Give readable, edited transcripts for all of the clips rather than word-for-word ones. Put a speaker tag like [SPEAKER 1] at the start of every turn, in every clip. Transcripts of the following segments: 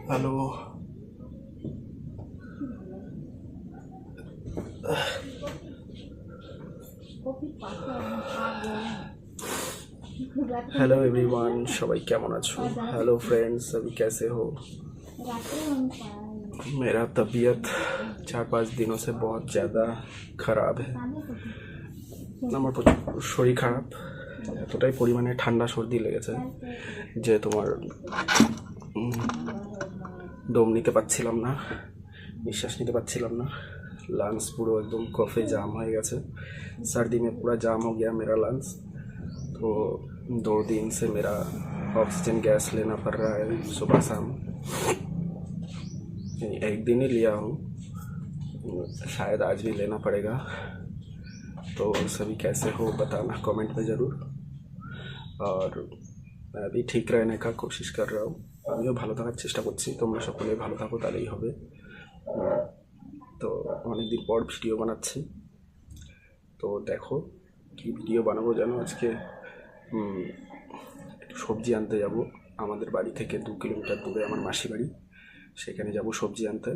[SPEAKER 1] Hello. Hello everyone, सबाई केमन आछो? Hello friends, सभी कैसे हो? मेरा तबीयत 4-5 दिनों से बहुत ज़्यादा ख़राब है। আমার প্রচুর শরীর খারাপ, এতটাই পরিমাণে ঠান্ডা সর্দি লেগেছে যে তোমার দম নিতে পারছিলাম না, निश्वास নিতে পারছিলাম না। लंग्स पूरा एकदम कफे जाम हो गया, सर्दी में पूरा जाम हो गया मेरा लंग्स। तो 2 दिन से मेरा ऑक्सीजन गैस लेना पड़ रहा है सुबह शाम। एक दिन ही लिया हूँ, शायद आज भी लेना पड़ेगा। तो सभी कैसे हो बताना कमेंट में ज़रूर। और मैं भी ठीक रहने का कोशिश कर रहा हूँ, আমিও ভালো থাকার চেষ্টা করছি। তোমরা সকলে ভালো থাকো, তাহলেই হবে। তো অনেকদিন পর ভিডিও বানাচ্ছি, তো দেখো কি ভিডিও বানাবো জানো? আজকে একটু সবজি আনতে যাব। আমাদের বাড়ি থেকে 2 কিলোমিটার দূরে আমার মাসি বাড়ি, সেখানে যাব সবজি আনতে।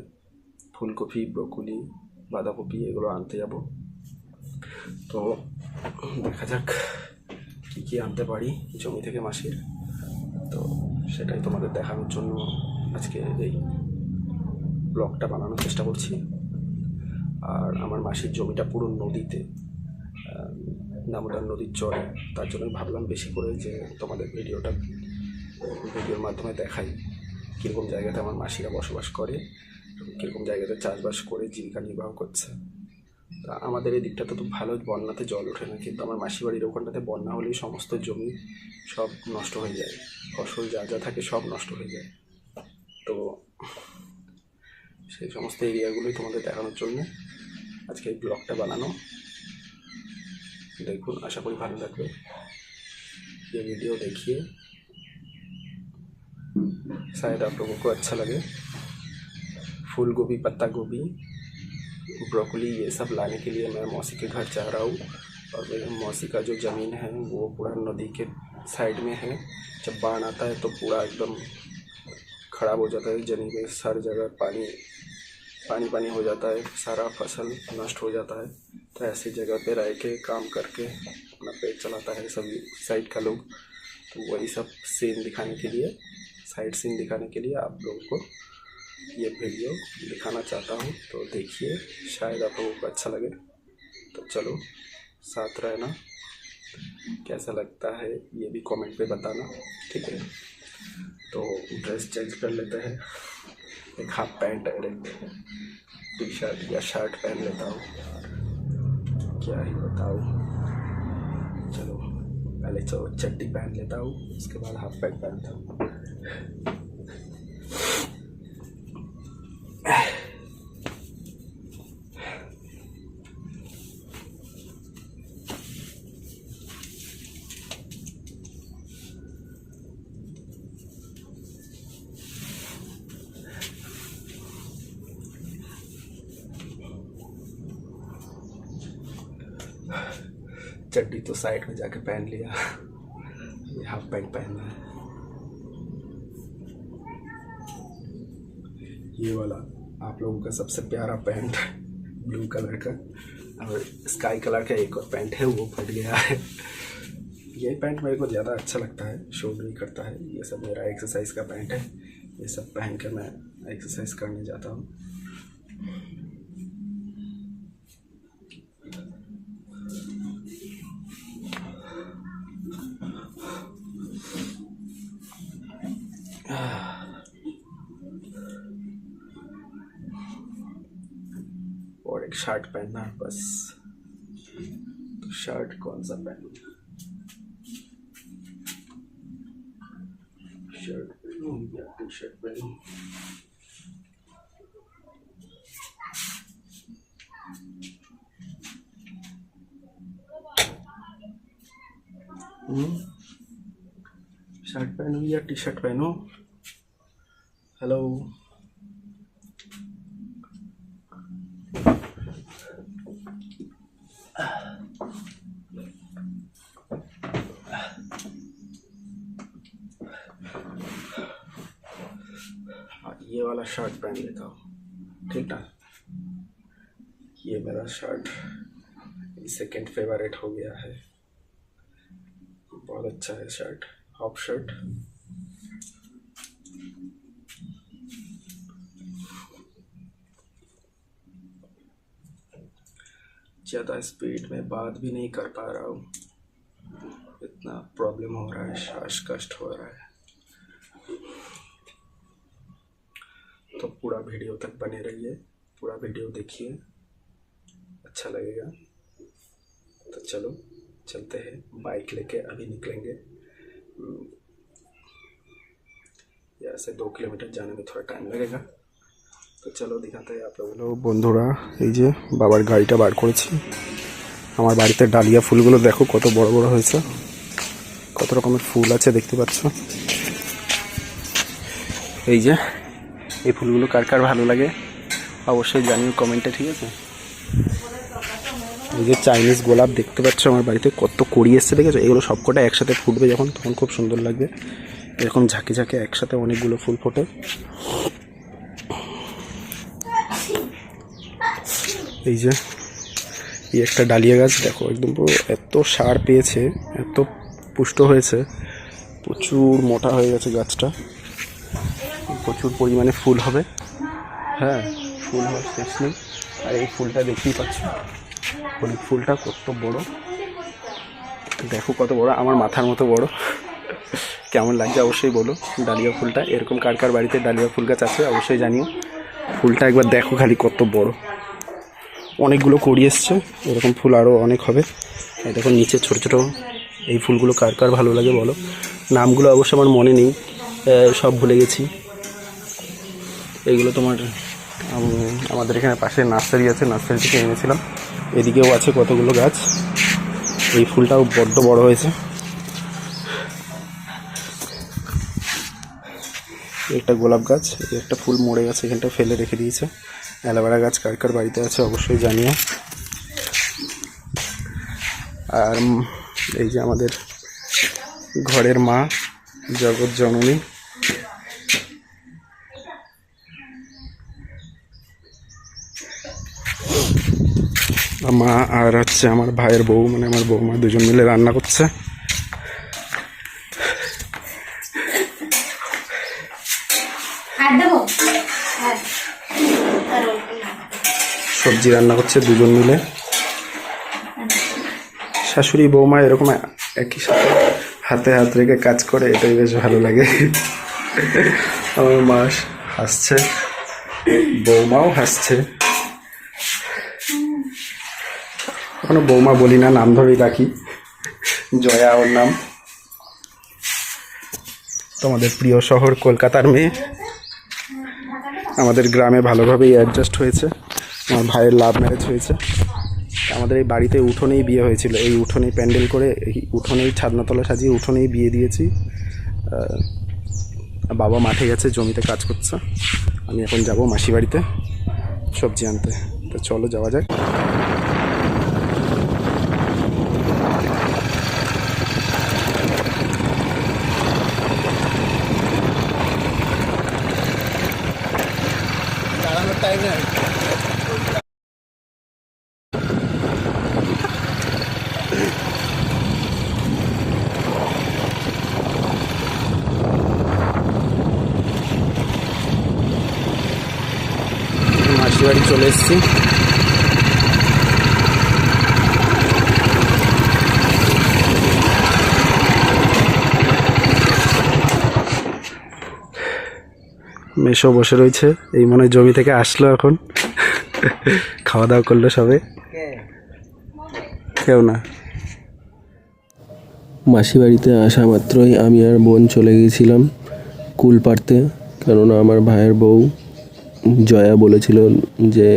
[SPEAKER 1] ফুলকপি, ব্রকলি, বাঁধাকপি এগুলো আনতে যাব। তো দেখা যাক কী কী আনতে পারি জমি থেকে মাসির। তো সেটাই তোমাদের দেখানোর জন্য আজকে এই ব্লগটা বানানোর চেষ্টা করছি। আর আমার মাসির জমিটা পুরো নদীতে, দামোদর নদীর চরে, তার জন্য ভাবলাম বেশি করে যে তোমাদের ভিডিওর মাধ্যমে দেখাই কীরকম জায়গাতে আমার মাসিরা বসবাস করে, কীরকম জায়গাতে চাষবাস করে জীবিকা নির্বাহ করছে। তা আমাদের এই দিকটাতে তো ভালো, বন্যাতে জল ওঠে না, কিন্তু আমার মাসি বাড়ির ওখানটাতে বন্যা হলেই সমস্ত জমি সব নষ্ট হয়ে যায়, ফসল যা যা থাকে সব নষ্ট হয়ে যায়। তো সেই সমস্ত এরিয়াগুলোই তোমাদের দেখানোর জন্য আজকে এই ব্লগটা বানানো। দেখুন, आशा करी ভালো লাগবে। ये वीडियो देखिए, शायद आप लोगों को अच्छा लगे। फूल गोभी, पत्ता गोभी, ब्रोकली ये सब लाने के लिए मैं मौसी के घर जा रहा हूँ। और मेरे मौसी का जो ज़मीन है वो पूरा नदी के साइड में है। जब बाढ़ आता है तो पूरा एकदम ख़राब हो जाता है, ज़मीन में हर जगह पानी हो जाता है, सारा फसल नष्ट हो जाता है। तो ऐसी जगह पे रह के काम करके अपना पेट चलाता है सभी साइड का लोग। तो वही सब सीन दिखाने के लिए, साइड सीन दिखाने के लिए आप लोगों को ये वीडियो दिखाना चाहता हूँ। तो देखिए, शायद आप लोगों को अच्छा लगे। तो चलो साथ रहना, कैसा लगता है ये भी कमेंट पे बताना, ठीक है? तो ड्रेस चेंज कर लेते हैं, एक हाफ पैंट और एक टी शर्ट या शर्ट पहन लेता हूँ। क्या ही बताऊँ, चलो पहले चड्डी पहन लेता हूँ, उसके बाद हाफ पैंट पहनता हूँ। चड्डी तो साइड में जाके पहन लिया, ये हाफ पैंट पहनना है। ये वाला आप लोगों का सबसे प्यारा पैंट, ब्लू कलर का, और स्काई कलर का एक और पैंट है, वो फट गया है। ये पैंट मेरे को ज़्यादा अच्छा लगता है, शो नहीं करता है। ये सब मेरा एक्सरसाइज का पैंट है, ये सब पहन कर मैं एक्सरसाइज करने जाता हूँ। और एक शर्ट पहनना है बस। तो शर्ट कौन सा पहनूं? शर्ट पहनूं या टी शर्ट पहनूं? शर्ट पहनूं या टी शर्ट पहनूं? हेलो, ये वाला शर्ट पहन लेता हूँ, ठीक ना। ये मेरा शर्ट सेकंड फेवरेट हो गया है, बहुत अच्छा है शर्ट, हाफ शर्ट। ज़्यादा स्पीड में बात भी नहीं कर पा रहा हूँ, इतना प्रॉब्लम हो रहा है, श्वास कष्ट हो रहा है। तो पूरा वीडियो तक बने रहिए, पूरा वीडियो देखिए, अच्छा लगेगा। तो चलो चलते हैं, बाइक लेके अभी निकलेंगे। यहाँ से 2 किलोमीटर जाने में थोड़ा टाइम लगेगा। तो चलो दिखाते हैं आप लोग। বন্ধুরা এই যে বাবার গাড়িটা বার করেছি। আমার বাড়িতে ডালিয়া ফুলগুলো দেখো কত বড় বড় হয়েছে, কত রকমের ফুল আছে দেখতে পাচ্ছ। এই যে এই ফুলগুলো কার কার ভালো লাগে অবশ্যই জানিও কমেন্টে, ঠিক আছে। এই যে চাইনিজ গোলাপ দেখতে পাচ্ছ আমার বাড়িতে কত কড়ি এসছে, দেখেছো। এগুলো সবকটা একসাথে ফুটবে যখন, তখন খুব সুন্দর লাগবে। এরকম ঝাঁকে ঝাঁকে একসাথে অনেকগুলো ফুল ফোটে। এই যে এই একটা ডালিয়া গাছ দেখো, একদম পুরো এত সার পেয়েছে, এত পুষ্ট হয়েছে, প্রচুর মোটা হয়ে গেছে গাছটা, প্রচুর পরিমাণে ফুল হবে। হ্যাঁ, ফুল হওয়ার শেষ নেই। আর এই ফুলটা দেখতেই পাচ্ছ, ফুলটা কত বড় দেখো, কত বড়, আমার মাথার মতো বড়। কেমন লাগছে অবশ্যই বলো ডালিয়া ফুলটা। এরকম কার কার বাড়িতে ডালিয়া ফুল গাছ আছে অবশ্যই জানিও। ফুলটা একবার দেখো খালি কত বড়, অনেকগুলো কড়ি এসছে, এরকম ফুল আরও অনেক হবে। এই দেখো নিচে ছোটো ছোটো এই ফুলগুলো কার কার ভালো লাগে বলো। নামগুলো অবশ্য আমার মনে নেই, সব ভুলে গেছি। এইগুলো তোমার আমাদের এখানে পাশে নার্সারি আছে, নার্সারি থেকে এনেছিলাম। এদিকেও আছে কতগুলো গাছ। এই ফুলটাও বড্ড বড় হয়েছে। একটা গোলাপ গাছ, একটা ফুল মরে গেছে, এখানটা ফেলে রেখে দিয়েছে। অ্যালোভেরা গাছ কার কার বাড়িতে আছে অবশ্যই জানিও। আর এই যে আমাদের ঘরের মা, জগৎ জননী, মা আর হচ্ছে আমার ভাইয়ের বউ, মানে আমার বৌমা, দুজন মিলে রান্না করছে। সবজি রান্না করছে দুজন মিলে, শাশুড়ি বৌমা এরকম একই সাথে হাতে হাত রেখে কাজ করে, এটাই বেশ ভালো লাগে। আমার মা হাসছে, বৌমাও হাসছে। এখনো বৌমা বলি না, নাম ধরেই রাখি, জয়া ওর নাম। তোমাদের প্রিয় শহর কলকাতার মেয়ে, আমাদের গ্রামে ভালোভাবেই অ্যাডজাস্ট হয়েছে। আমার ভাইয়ের লাভ ম্যারেজ হয়েছে। আমাদের এই বাড়িতে উঠোনেই বিয়ে হয়েছিল, এই উঠোনেই প্যান্ডেল করে, এই উঠোনেই ছাদনাতলা সাজিয়ে উঠোনেই বিয়ে দিয়েছি। বাবা মাঠে গেছে, জমিতে কাজ করছে। আমি এখন যাব মাসি বাড়িতে সবজি আনতে। তো চলো যাওয়া যাক। দাঁড়ানোর টাইম নেই। মাসি বাড়ি চলে এসেছি। মেশো বসে রয়েছে, এই মনে হয় জমি থেকে আসলো এখন। খাওয়া দাওয়া করলো সবে, কেউ না।
[SPEAKER 2] মাসি বাড়িতে আসা মাত্রই আমি আর বোন চলে গিয়েছিলাম কুল পাড়তে, কেননা আমার ভাইয়ের বউ জয়া বলেছিল যে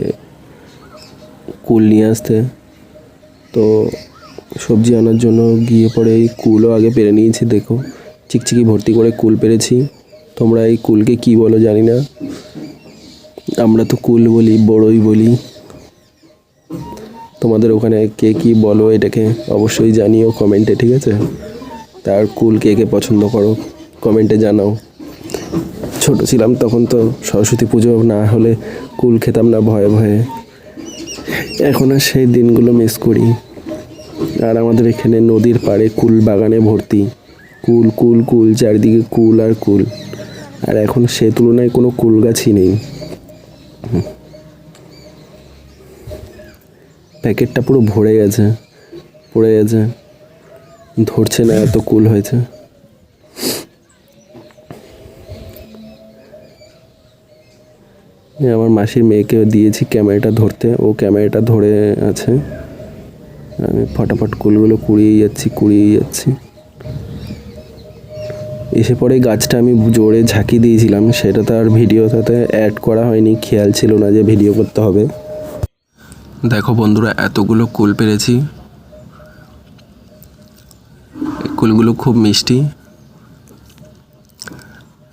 [SPEAKER 2] কুল নিয়ে আসতে। তো সবজি আনার জন্য গিয়ে পরে এই কুলও আগে পেরে নিয়েছি। দেখো চিকচিকি ভর্তি করে কুল পেরেছি। তোমরা এই কুলকে কি বলো জানি না, আমরা তো কুল বলি, বড়ই বলি। তোমাদের ওখানে কে কি বলো এটাকে অবশ্যই জানিও কমেন্টে, ঠিক আছে। তার কুল কে কে পছন্দ করো কমেন্টে জানাও। ছোট ছিলাম তখন তো সরস্বতী পুজো না হলে কুল খেতাম না ভয়ে ভয়ে। এখন আর সেই দিনগুলো মিস করি। আর আমাদের এখানে নদীর পাড়ে কুল বাগানে ভর্তি, কুল কুল কুল, চারিদিকে কুল আর কুল। আর এখন সে তুলনায় কোনো কুল গাছই নেই। প্যাকেটটা পুরো ভরে গেছে, পড়ে গেছে, ধরছে না, এত কুল হয়েছে। আমার মাসির মেয়েকে দিয়েছি ক্যামেরাটা ধরতে, ও ক্যামেরাটা ধরে আছে। আমি ফটাফট কুলগুলো কুড়িয়ে যাচ্ছি। এসে পরে গাছটা আমি জোরে ঝাঁকি দিয়েছিলাম, সেটা তো আর ভিডিওটাতে অ্যাড করা হয়নি, খেয়াল ছিল না যে ভিডিও করতে হবে। দেখো বন্ধুরা, এতগুলো কুল পেরেছি। কুলগুলো খুব মিষ্টি।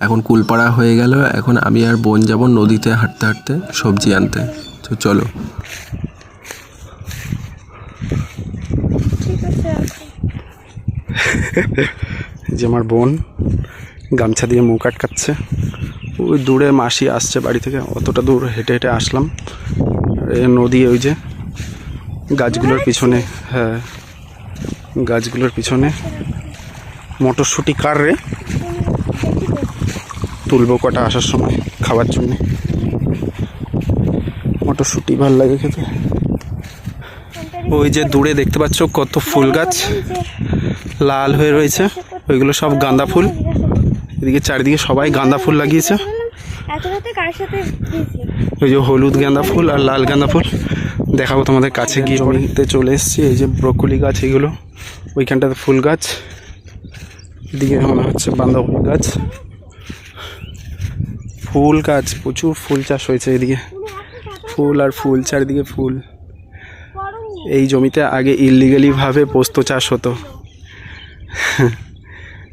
[SPEAKER 2] এখন কুল পাড়া হয়ে গেল, এখন আমি আর বোন যাব নদীতে হাঁটতে হাঁটতে সবজি আনতে। তো চলো।
[SPEAKER 1] যে আমার বোন গামছা দিয়ে মুখ আটকাচ্ছে। ওই দূরে মাসি আসছে বাড়ি থেকে, অতটা দূর হেঁটে হেঁটে আসলাম। নদী ওই যে গাছগুলোর পিছনে, হ্যাঁ গাছগুলোর পিছনে। মটরশুঁটি কার রে? তুলবো কটা আসার সময় খাবার জন্য। মটরশুঁটি ভাল লাগে খেতে। ওই যে দূরে দেখতে পাচ্ছ কত ফুল গাছ লাল হয়ে রয়েছে, ওইগুলো সব গাঁদা ফুল। এদিকে চারিদিকে সবাই গাঁদা ফুল লাগিয়েছে। ওই যে হলুদ গাঁদা ফুল আর লাল গাঁদা ফুল দেখাবো তোমাদের কাছে গিয়ে। জমিতে চলে এসেছি। এই যে ব্রকলি গাছ, এগুলো ওইখানটাতে ফুল গাছ, এদিকে মনে হচ্ছে বাঁধাকপি গাছ। ফুল গাছ, প্রচুর ফুল চাষ হয়েছে এদিকে, ফুল আর ফুল, চারিদিকে ফুল। এই জমিতে আগে ইললিগালি ভাবে পোস্ত চাষ হতো।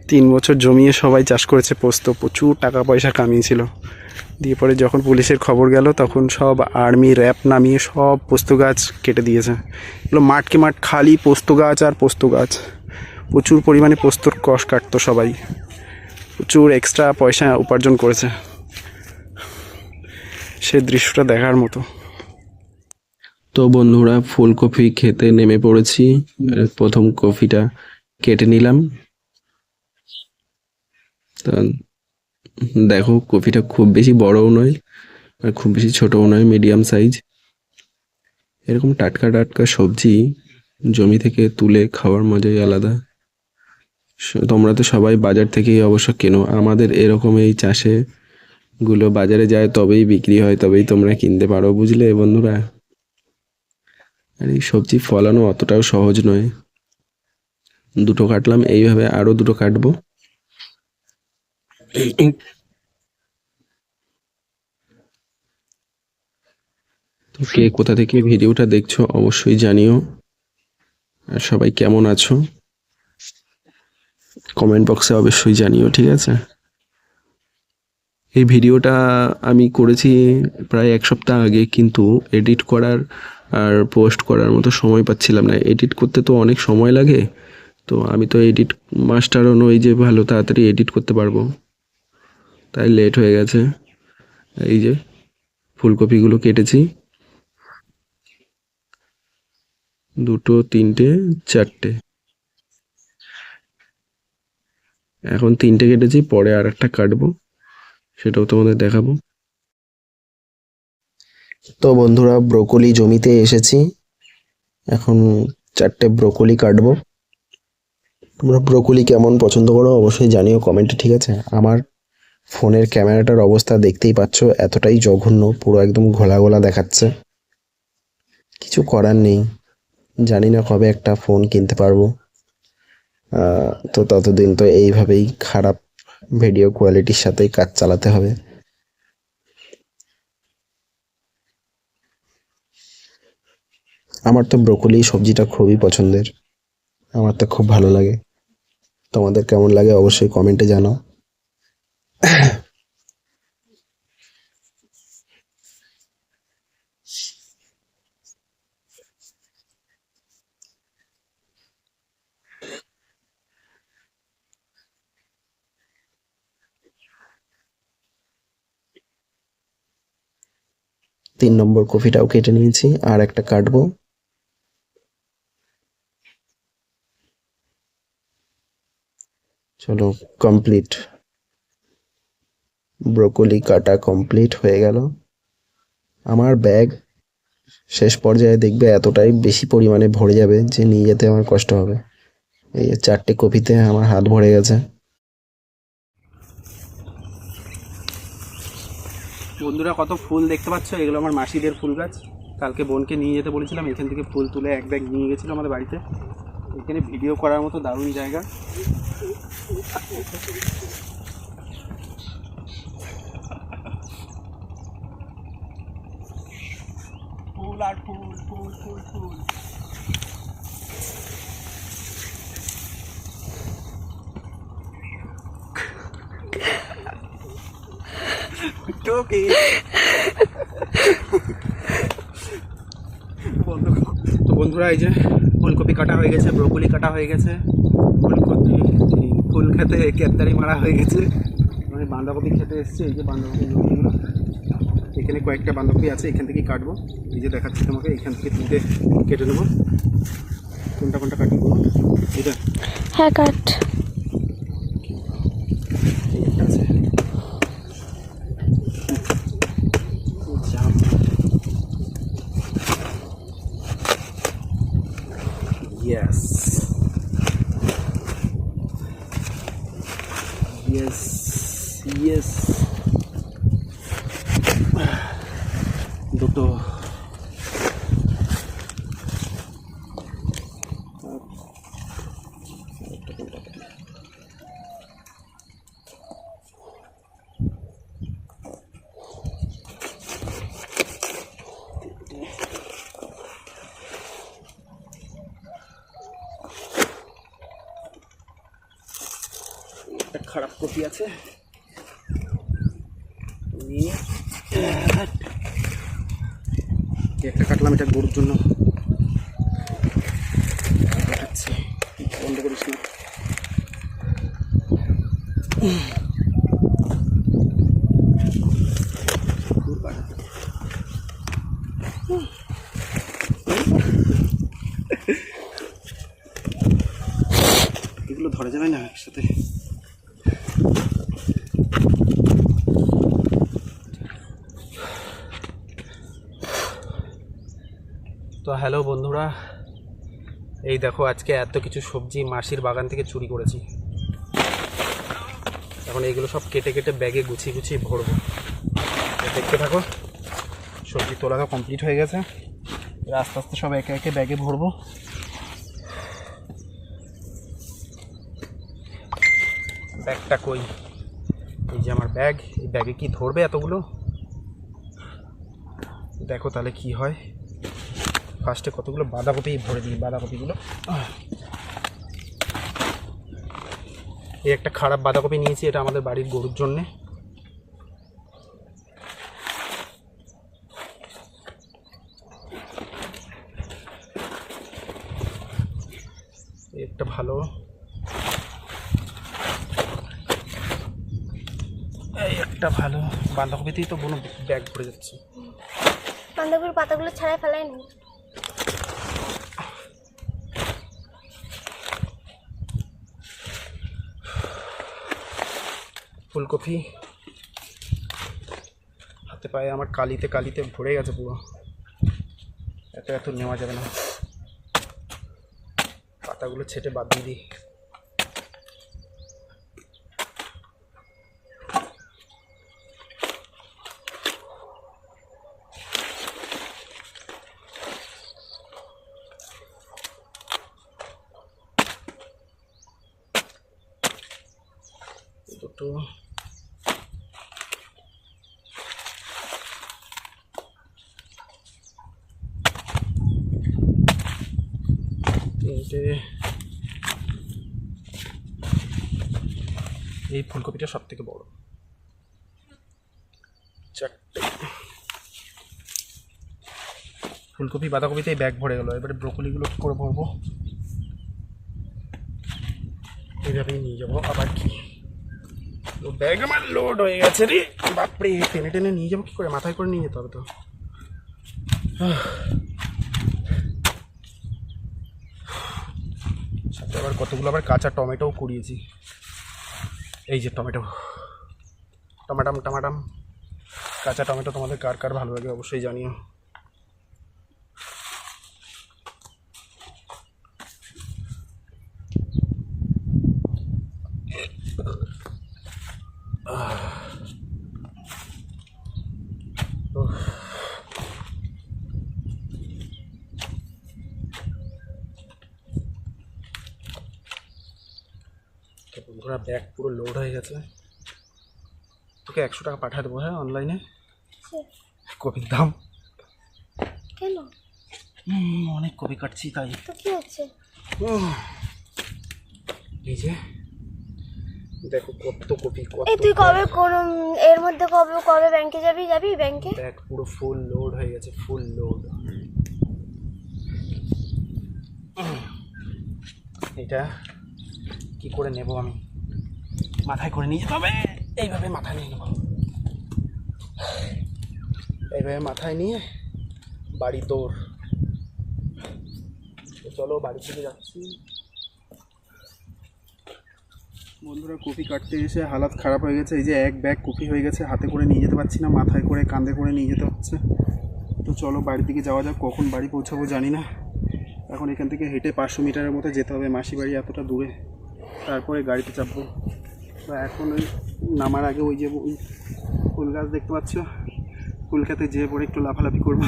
[SPEAKER 1] 3 বছর জমিয়ে সবাই চাষ করেছে পোস্ত, প্রচুর টাকা পয়সা কামিয়েছিল। দিয়ে পরে যখন পুলিশের খবর গেল তখন সব আর্মি র্যাব নামিয়ে সব পোস্ত গাছ কেটে দিয়েছে। এগুলো মাঠকে মাঠ খালি পোস্ত গাছ আর পোস্ত গাছ। প্রচুর পরিমাণে পোস্তর কষ কাটতো সবাই, প্রচুর এক্সট্রা পয়সা উপার্জন করেছে। সে দৃশ্যটা দেখার মতো।
[SPEAKER 2] তো বন্ধুরা, ফুলকপি খেতে নেমে পড়েছি। প্রথম কপিটা কেটে নিলাম। তা দেখো, কপিটা খুব বেশি বড়ও নয় আর খুব বেশি ছোটও নয়, মিডিয়াম সাইজ। এরকম টাটকা টাটকা সবজি জমি থেকে তুলে খাওয়ার মজাই আলাদা। তোমরা তো সবাই বাজার থেকেই অবশ্য কেনো, আমাদের এরকম এই চাষে গুলো বাজারে যায় তবেই বিক্রি হয়, তবেই তোমরা কিনতে পারো, বুঝলে বন্ধুরা। আর এই সবজি ফলানো অতটাও সহজ নয়। দুটো কাটলাম, এইভাবে আরো দুটো কাটবো। তো কে কোথা থেকে ভিডিওটা দেখছো অবশ্যই জানিও। আর সবাই কেমন আছো কমেন্ট বক্সে অবশ্যই জানিও, ঠিক আছে। এই ভিডিওটা আমি করেছি প্রায় 1 সপ্তাহ আগে, কিন্তু এডিট করার আর পোস্ট করার মতো সময় পাচ্ছিলাম না। এডিট করতে তো অনেক সময় লাগে, তো আমি তো এডিট মাস্টারও নই যে ভালো তাড়াতাড়ি এডিট করতে পারবো, তাই লেট হয়ে গেছে। এই যে ফুলকপিগুলো কেটেছি, 2, 3, 4। এখন 3টে কেটেছি, পরে আর একটা কাটবো, সেটাও তোমাদের দেখাবো। তো বন্ধুরা, ব্রোকলি জমিতে এসেছি, এখন 4টে ব্রোকলি কাটবো। তোমরা ব্রোকলি কেমন পছন্দ করো অবশ্যই জানিও কমেন্টে, ঠিক আছে। আমার ফোনের ক্যামেরাটার অবস্থা দেখতেই পাচ্ছ, এতটাই জঘন্য, পুরো একদম ঘোলা ঘোলা দেখাচ্ছে। কিছু করার নেই, জানি না কবে একটা ফোন কিনতে পারবো। তো ততদিন তো এইভাবেই খারাপ ভিডিও কোয়ালিটির সাথেই কাজ চালাতে হবে। আমার তো ব্রোকলি সবজিটা খুবই পছন্দের, আমার তো খুব ভালো লাগে। তোমাদের কেমন লাগে অবশ্যই কমেন্টে জানাও। 3 নম্বর কপিটাও কেটে নিয়েছি, আর একটা কাটবো। চলো কমপ্লিট, ব্রোকলি কাটা কমপ্লিট হয়ে গেল। আমার ব্যাগ শেষ পর্যায়ে দেখবে এতটাই বেশি পরিমাণে ভরে যাবে যে নিয়ে যেতে আমার কষ্ট হবে। এই 4টে কপিতে আমার হাত ভরে গেছে।
[SPEAKER 1] বন্ধুরা কত ফুল দেখতে পাচ্ছ, এগুলো আমার মাসিদের ফুল গাছ। কালকে বোনকে নিয়ে যেতে বলেছিলাম, এখান থেকে ফুল তুলে এক ব্যাগ নিয়ে গেছিলো আমাদের বাড়িতে। এখানে ভিডিও করার মতো দারুণ জায়গা। ফুল আর ফুল, ফুল ফুল ফুল। টোকে তো বন্ধুরা, এই যে ফুলকপি কাটা হয়ে গেছে, ব্রোকলি কাটা হয়ে গেছে, ফুল খেতে কেদারি মারা হয়ে গেছে। মানে বাঁধাকপি খেতে এসছে। এই যে বাঁধাকপি লতিগুলো, এখানে কয়েকটা বাঁধাকপি আছে, এখান থেকেই কাটবো। এই যে দেখাচ্ছি তোমাকে, এখান থেকে তুলতে কেটে নেবো। কোনটা কোনটা কাটবো এটা?
[SPEAKER 3] হ্যাঁ কাট।
[SPEAKER 1] একটা আছে। Yes. Yes. Yes. দুটো। একটা খারাপ কপি আছে, একটা কাটলাম, এটা গরুর জন্য কাটাচ্ছি। বন্ধ করিস না। এগুলো ধরা যাবে না একসাথে। তো হ্যালো বন্ধুরা, এই দেখো আজকে এত কিছু সবজি মাসির বাগান থেকে চুরি করেছি। এখন এইগুলো সব কেটে কেটে ব্যাগে গুছিয়ে গুছিয়ে ভরবো। দেখতে থাকো, সবজি তোলা তো কমপ্লিট হয়ে গেছে। আস্তে আস্তে সব একে একে ব্যাগে ভরবো। ব্যাগটা কই? এই যে আমার ব্যাগ। এই ব্যাগে কি ধরবে এতগুলো? দেখো তাহলে কি হয়। ফার্স্টে কতগুলো বাঁধাকপি ভরে দিই। বাঁধাকপিগুলো, এই একটা খারাপ বাঁধাকপি নিয়েছি, এটা আমাদের বাড়ির গরুর জন্যে। একটা ভালো, এই একটা ভালো। বাঁধাকপিতেই তো কোনো ব্যাগ ভরে যাচ্ছে।
[SPEAKER 3] বাঁধাকপির পাতাগুলো ছাড়াই ফেলাইনি।
[SPEAKER 1] ফুলকপি হাতে পায়ে আমার কালিতে কালিতে ভরে গেছে পুরো। এত এত নেওয়া যাবে না, পাতাগুলো ছেটে বাদ দিয়ে দিই। দুটো, তিনটে। এই ফুলকপিটা সব থেকে বড়। চারটে। ফুলকপি বাঁধাকপিতেই ব্যাগ ভরে গেল। এবারে ব্রোকলিগুলো কী করে ভরবো? এইভাবেই নিয়ে যাবো। আবার কি ব্যাগ আমার লোড হয়ে গেছে রে বাপরে। টেনে টেনে নিয়ে যাবো কী করে? মাথায় করে নিয়ে যেতে হবে তো। সাথে আবার কতগুলো আবার কাঁচা টমেটোও কুড়িয়েছি। এই যে টমেটো, টমাটাম কাঁচা টমেটো তোমাদের কার কার ভালো লাগে অবশ্যই জানিও। বন্ধুরা ব্যাগ পুরো লোড হয়ে গেছে, তোকে 100 টাকা পাঠিয়ে দেবো। হ্যাঁ অনলাইনে কপির দাম
[SPEAKER 3] কেন?
[SPEAKER 1] অনেক কপি কাটছি তাই।
[SPEAKER 3] তো কি হচ্ছে?
[SPEAKER 1] এই যে দেখো কত কপি, কত।
[SPEAKER 3] এই তুই কবে কোন এর মধ্যে কবে ব্যাংকে যাবি ব্যাংকে?
[SPEAKER 1] ব্যাগ পুরো ফুল লোড হয়ে গেছে, ফুল লোড। এটা কি করে নেব আমি? মাথায় করে নিয়ে যেতে হবে, এইভাবে মাথায় নিয়ে নেব, এইভাবে মাথায় নিয়ে বাড়ি দৌড়। চলো বাড়ির দিকে যাচ্ছি। বন্ধুরা কপি কাটতে এসে হালাত খারাপ হয়ে গেছে। এই যে এক ব্যাগ কপি হয়ে গেছে, হাতে করে নিয়ে যেতে পারছি না, মাথায় করে কাঁধে করে নিয়ে যেতে হচ্ছে। তো চলো বাড়ির দিকে যাওয়া যাক। কখন বাড়ি পৌঁছাবো জানি না। এখন এখান থেকে হেঁটে 500 মিটারের মতো যেতে হবে, মাসি বাড়ি এতটা দূরে, তারপরে গাড়িতে চাপবো। তো এখন ওই নামার আগে ওই যে ফুল গাছ দেখতে পাচ্ছ, ফুল খেতে যেয়ে পরে একটু লাফালাফি করবো,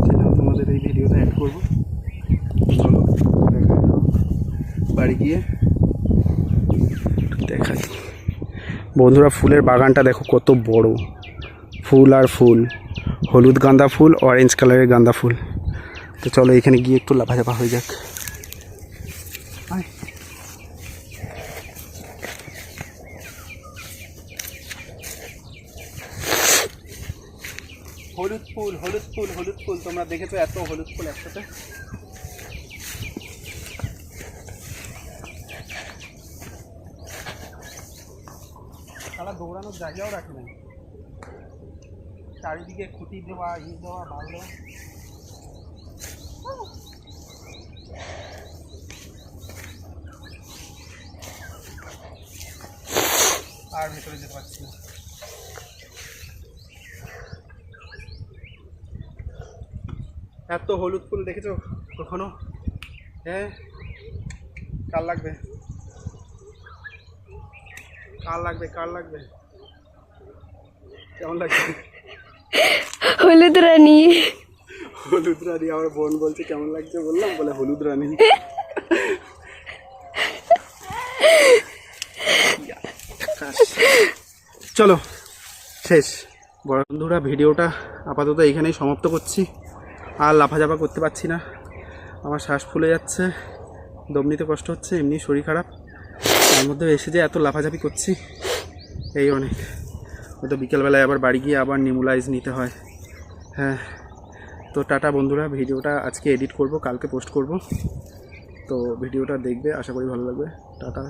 [SPEAKER 1] সেটাও তোমাদের এই ভিডিওতে অ্যাড করবো। চলো বাড়ি গিয়ে দেখাই। বন্ধুরা ফুলের বাগানটা দেখো কত বড়, ফুল আর ফুল, হলুদ গাঁদা ফুল, অরেঞ্জ কালারের গাঁদা ফুল। তো চলো এখানে গিয়ে একটু লাফাঝাপা হয়ে যাক। হলুদ ফুল, হলুদ ফুল, হলুদ ফুল, তোমরা দেখেছো এত হলুদ ফুল একসাথে। তারা দৌড়ানোর জায়গাও রাখে না, চারিদিকে খুঁটি দেওয়া, দেওয়া, বাঁধা। আর ভেতরে যেতে পারছি না। এত হলুদ ফুল দেখেছো কখনো? হ্যাঁ, কার লাগবে, কার লাগবে, কার লাগবে? কেমন লাগবে?
[SPEAKER 3] হলুদ রানী,
[SPEAKER 1] হলুদ রানী। আমার বোন বলছে কেমন লাগছে, বললাম, বলে হলুদ রানী। চলো শেষ। বন্ধুরা ভিডিওটা আপাতত এখানেই সমাপ্ত করছি। আর লাফাঝাপা করতে পারছি না, আমার শ্বাস ফুলে যাচ্ছে, দম নিতে কষ্ট হচ্ছে, এমনি শরীর খারাপ, তার মধ্যে এসে যে এত লাফাঝাপি করছি এই অনেক। হয়তো বিকেলবেলায় আবার বাড়ি গিয়ে আবার নিমুলাইজ নিতে হয়। হ্যাঁ, তো টাটা বন্ধুরা। ভিডিওটা আজকে এডিট করব, কালকে পোস্ট করব। তো ভিডিওটা দেখবে, আশা করি ভালো লাগবে। টাটা।